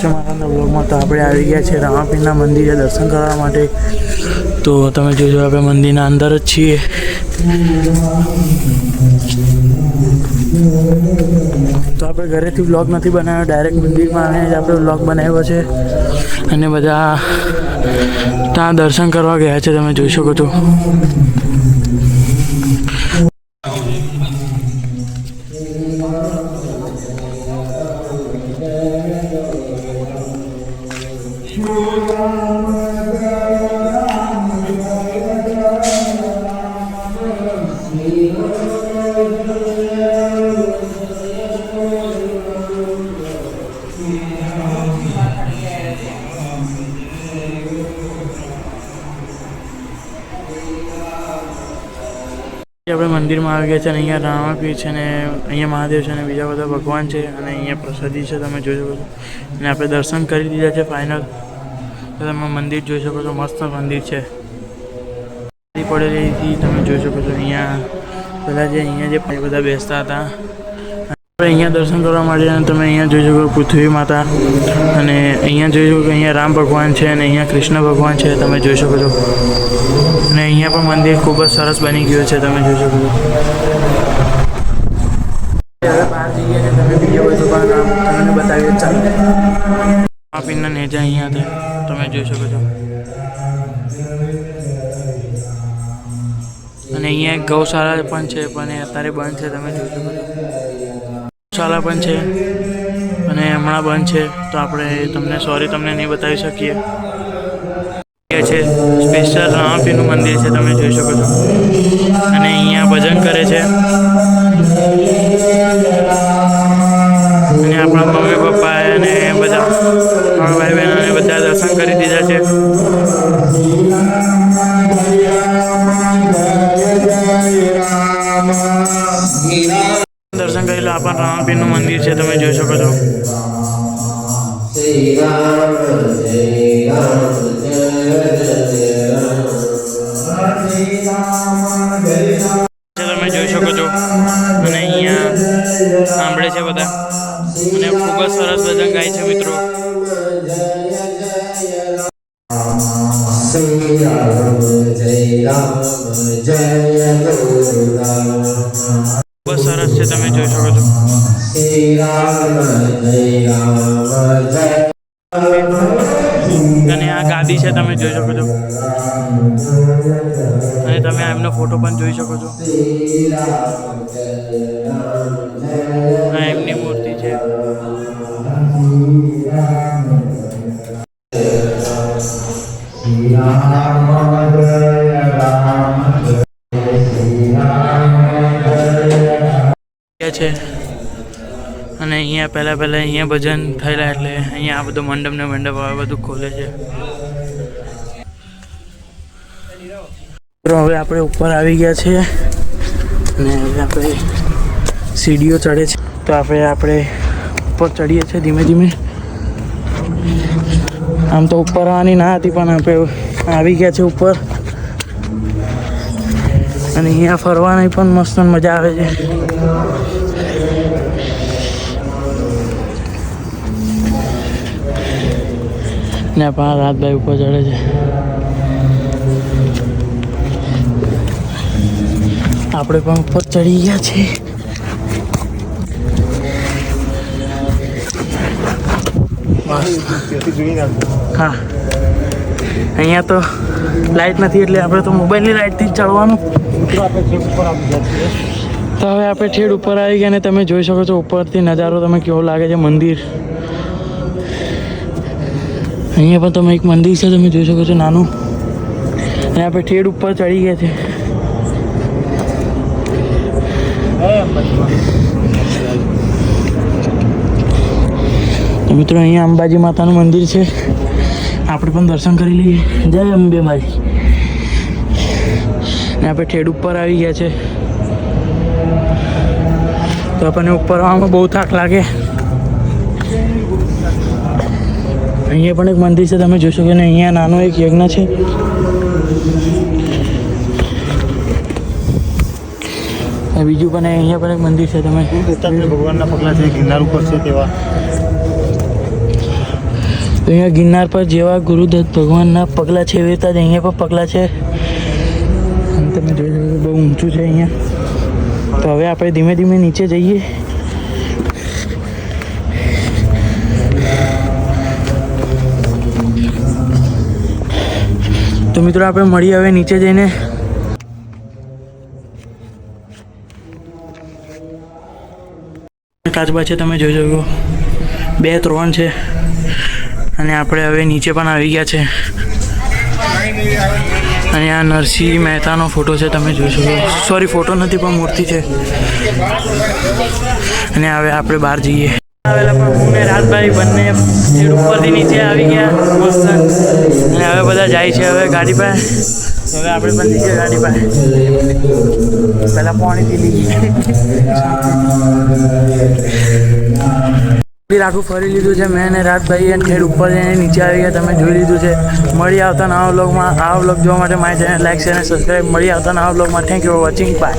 છે મારા બ્લોગમાં. તો આપણે આવી ગયા છે રામાપીરના મંદિરે દર્શન કરવા માટે. તો તમે જોજો આપણે મંદિરના અંદર જ છીએ. તો આપણે ઘરેથી વ્લોગ નથી બનાવ્યો, ડાયરેક્ટ મંદિરમાં આવીને જ આપણે વ્લોગ બનાવ્યો છે. અને બધા ત્યાં દર્શન કરવા ગયા છે, તમે જોઈ શકો છો. આપણે મંદિરમાં આવી ગયા છે અને અહીંયા રામાપીર છે ને અહીંયા મહાદેવ છે અને બીજા બધા ભગવાન છે અને અહીંયા પ્રસાદી છે, તમે જોઈ શકો છો. અને આપણે દર્શન કરી દીધા છે ફાઇનલ. તો તમે મંદિર જોઈ શકો છો, મસ્ત મંદિર છે. પડેલી તમે જોઈ શકો છો. અહીંયા જે બધા બેસતા હતા આપણે અહીંયા દર્શન કરવા માટે. અને તમે અહીંયા જોઈ શકો પૃથ્વી માતા, અને અહીંયા જોઈ શકો કે અહીંયા રામ ભગવાન છે અને અહીંયા કૃષ્ણ ભગવાન છે, તમે જોઈ શકો છો. અને અહીંયા પણ મંદિર ખૂબ જ સરસ બની ગયું છે, તમે જોઈ શકો છો. હવે બહાર જઈએ અને તમે બીજો બધું પણ તમને બતાવીએ. ચાલો, રામાપીરના નેજા અહીંયા હતા, તમે જોઈ શકો છો. અને અહીંયા એક ગૌશાળા પણ છે, પણ એ અત્યારે બંધ છે, તમે જોઈ શકો છો. ગૌશાળા પણ છે અને હમણાં બંધ છે, તો આપણે તમને નહીં બતાવી શકીએ. છે સ્પેશિયલ રામાપીરનું મંદિર છે, તમે જોઈ શકો છો. અને અહીંયા ભજન કરે છે અને આપણા મમ્મી પપ્પા અને બધા ભાઈ બહેનોને બધા દર્શન કરી દીધા છે. દર્શન કરી લો. આપણા રામાપીરનું મંદિર છે, તમે જોઈ શકો છો. તમે જોઈ શકો છો. અને અહીંયા સાંભળે છે બધા અને ખૂબ જ સરસ ભજન ગાય છે મિત્રો. ખૂબ જ સરસ છે, તમે જોઈ શકો છો. અને આ ગાદી છે, તમે જોઈ શકો છો. અને તમે એમનો ફોટો પણ જોઈ શકો છો. આ એમની મૂર્તિ છે. છે અને અહીંયા પહેલાં અહીંયા ભજન થયેલા, એટલે અહીંયા આ બધું મંડપ આ બધું ખોલે છે. હવે આપણે ઉપર આવી ગયા છે અને હવે આપણે સીડીઓ ચડે છે. તો આપણે ઉપર ચડીએ છીએ ધીમે ધીમે. આમ તો ઉપર આવવાની ના હતી, પણ આપણે આવી ગયા છે ઉપર. અને અહીંયા ફરવાની પણ મસ્ત મજા આવે છે. ને આપણા રાતભાઈ ઉપર ચડે છે. આપણે પણ ઉપર ચડી ગયા છીએ. હા, અહીંયા તો લાઇટ નથી એટલે આપણે તો મોબાઈલની લાઇટથી જ ચડવાનું. તો હવે આપણે ઠેડ ઉપર આવી ગયા અને તમે જોઈ શકો છો ઉપરથી નજારો તમે કેવો લાગે છે મંદિર. અહીંયા પણ તમે એક મંદિર છે, તમે જોઈ શકો છો નાનું. અને આપણે ઠેડ ઉપર ચડી ગયા છે. તો મિત્રો અહીંયા અંબાજી માતાનું મંદિર છે, આપણે પણ દર્શન કરી લઈએ. જય અંબે મારી. ને આપણે ઠેડ ઉપર આવી ગયા છે. તો આપણને ઉપર આવવામાં બહુ થાક લાગે. અહીંયા પણ એક મંદિર છે, તમે જોઈ શકો. ને અહીંયા નાનો એક યજ્ઞ છે. બીજું પણ અહીંયા પણ એક મંદિર છે, તમે ભગવાનના પગલા છે, ગિરનાર ઉપર છે તેવા. અહીંયા ગિરનાર પર જેવા ગુરુદત્ત ભગવાનના પગલાં છે એવી રીતે જ અહીંયા પણ પગલાં છે. અને તમે જોઈ શકો બહુ ઊંચું છે અહીંયા. તો હવે આપણે ધીમે ધીમે નીચે જઈએ. તો મિત્રો આપણે મળીએ હવે નીચે જઈને. કાચબા છે તમે જોઈ શકો 2-3 છે. અને આપણે હવે નીચે પણ આવી ગયા છે. અને આ નરસિંહ મહેતાનો ફોટો છે તમે જોઈ શકો. સોરી ફોટો નથી પણ મૂર્તિ છે. અને હવે આપણે બહાર જઈએ. આવેલા પણ હું ને રાતભાઈ બંને સીડ ઉપરથી નીચે આવી ગયા મસ્ત. અને હવે બધા જાય છે હવે ગાડી પર. હવે આપણે પણ નીચે ગાડી પર પહેલાં પાણી પી લઈએ. આખું ફરી લીધું છે મેં અને રાતભાઈ અને ઠેર ઉપર જઈને નીચે આવી ગયા તમે જોઈ લીધું છે. મળી આવતા નવા વ્લોગમાં. આ વ્લોગ જોવા માટે મારી ચેનલ લાઈક શેર અને સબસ્ક્રાઈબ. મળી આવતા નવા વ્લોગમાં. Thank you for watching. By.